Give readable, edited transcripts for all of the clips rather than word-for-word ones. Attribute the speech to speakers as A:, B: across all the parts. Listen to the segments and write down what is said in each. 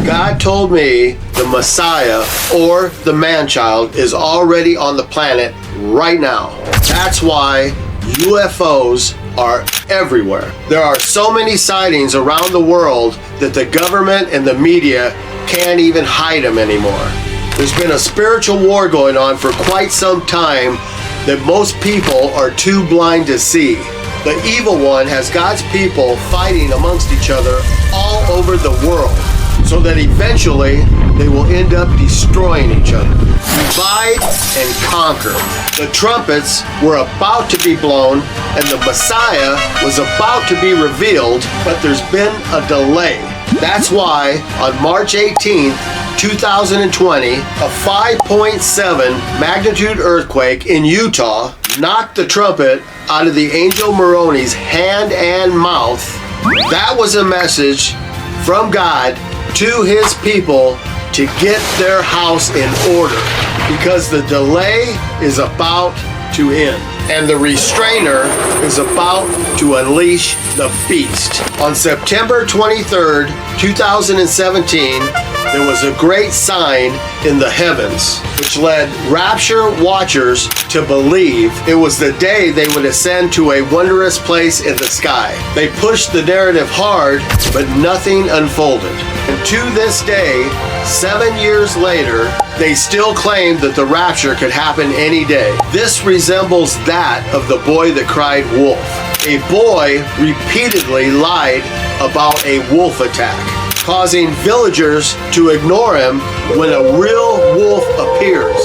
A: God told me the Messiah, or the man-child, is already on the planet right now. That's why UFOs are everywhere. There are so many sightings around the world that the government and the media can't even hide them anymore. There's been a spiritual war going on for quite some time that most people are too blind to see. The evil one has God's people fighting amongst each other all over the world, so that eventually they will end up destroying each other. Divide and conquer. The trumpets were about to be blown and the Messiah was about to be revealed, but there's been a delay. That's why on March 18th, 2020, a 5.7 magnitude earthquake in Utah knocked the trumpet out of the angel Moroni's hand and mouth. That was a message from God to his people to get their house in order, because the delay is about to end and the restrainer is about to unleash the beast. On September 23rd, 2017, there was a great sign in the heavens, which led Rapture watchers to believe it was the day they would ascend to a wondrous place in the sky. They pushed the narrative hard, but nothing unfolded. And to this day, 7 years later, they still claim that the rapture could happen any day. This resembles that of the boy that cried wolf. A boy repeatedly lied about a wolf attack, causing villagers to ignore him when a real wolf appears,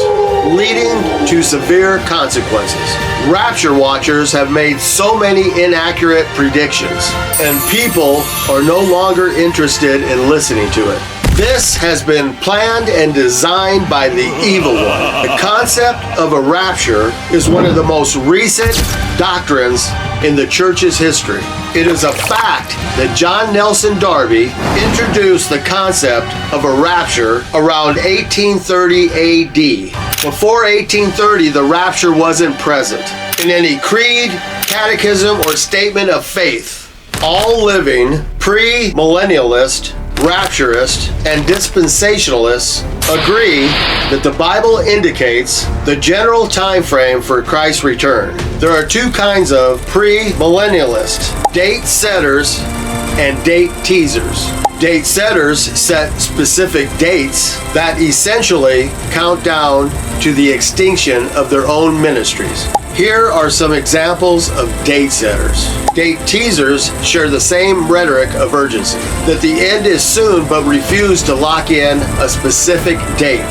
A: leading to severe consequences. Rapture watchers have made so many inaccurate predictions, and people are no longer interested in listening to it. This has been planned and designed by the evil one. The concept of a rapture is one of the most recent doctrines in the church's history. It is a fact that John Nelson Darby introduced the concept of a rapture around 1830 AD. Before 1830, the rapture wasn't present in any creed, catechism, or statement of faith. All living pre-millennialist, rapturist, and dispensationalists agree that the Bible indicates the general time frame for Christ's return. There are two kinds of pre-millennialists: date setters and date teasers. Date setters set specific dates that essentially count down to the extinction of their own ministries. Here are some examples of date setters. Date teasers share the same rhetoric of urgency, that the end is soon, but refuse to lock in a specific date.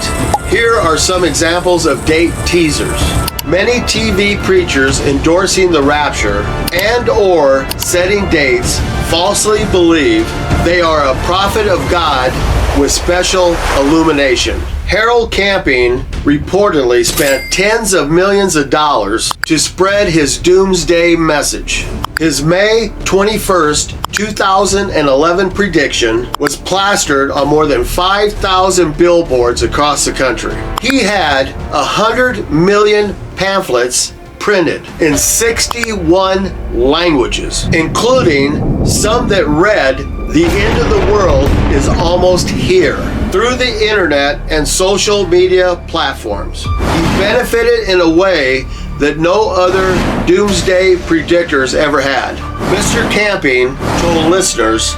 A: Here are some examples of date teasers. Many TV preachers endorsing the rapture and or setting dates falsely believe they are a prophet of God with special illumination. Harold Camping reportedly spent tens of millions of dollars to spread his doomsday message. His May 21st, 2011 prediction was plastered on more than 5,000 billboards across the country. He had 100 million pamphlets printed in 61 languages, including some that read, "The end of the world is almost here," through the internet and social media platforms. He benefited in a way that no other doomsday predictors ever had. Mr. Camping told listeners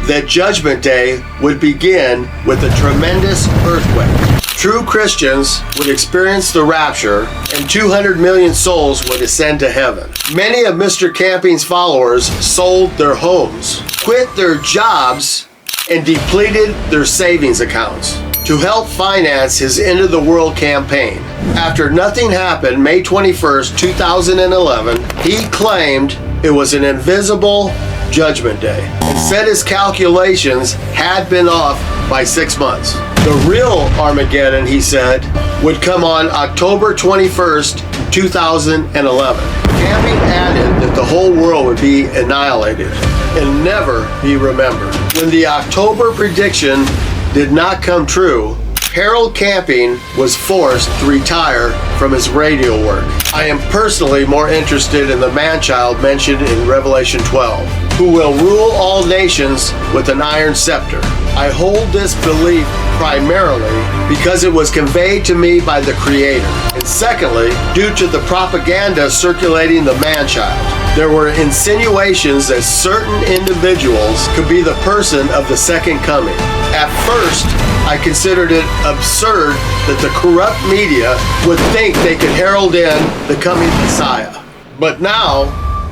A: that Judgment Day would begin with a tremendous earthquake. True Christians would experience the rapture and 200 million souls would ascend to heaven. Many of Mr. Camping's followers sold their homes, quit their jobs, and depleted their savings accounts to help finance his End of the World campaign. After nothing happened, May 21st, 2011, he claimed it was an invisible Judgment Day and said his calculations had been off by 6 months. The real Armageddon, he said, would come on October 21st, 2011. Camping added that the whole world would be annihilated and never be remembered. When the October prediction did not come true, Harold Camping was forced to retire from his radio work. I am personally more interested in the man-child mentioned in Revelation 12, who will rule all nations with an iron scepter. I hold this belief primarily because it was conveyed to me by the Creator, and secondly, due to the propaganda circulating the man-child. There were insinuations that certain individuals could be the person of the second coming. At first, I considered it absurd that the corrupt media would think they could herald in the coming Messiah. But now,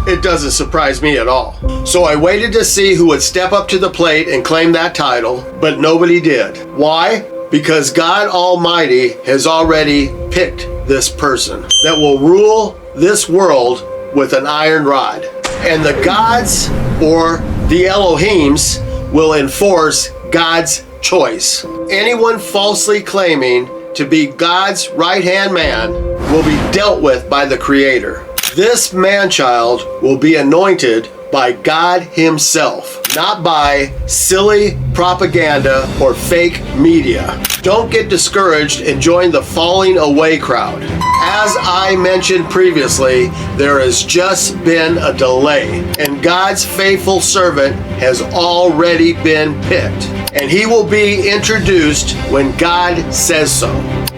A: it doesn't surprise me at all. So I waited to see who would step up to the plate and claim that title, but nobody did. Why? Because God Almighty has already picked this person that will rule this world with an iron rod. And the gods, or the Elohims, will enforce God's choice. Anyone falsely claiming to be God's right-hand man will be dealt with by the Creator. This man-child will be anointed by God Himself, not by silly propaganda or fake media. Don't get discouraged and join the falling away crowd. As I mentioned previously, there has just been a delay, and God's faithful servant has already been picked, and he will be introduced when God says so.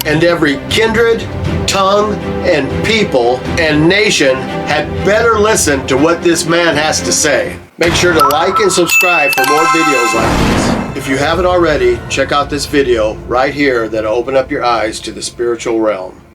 A: And every kindred, tongue, and people and nation had better listen to what this man has to say. Make sure to like and subscribe for more videos like this. If you haven't already, check out this video right here that'll open up your eyes to the spiritual realm.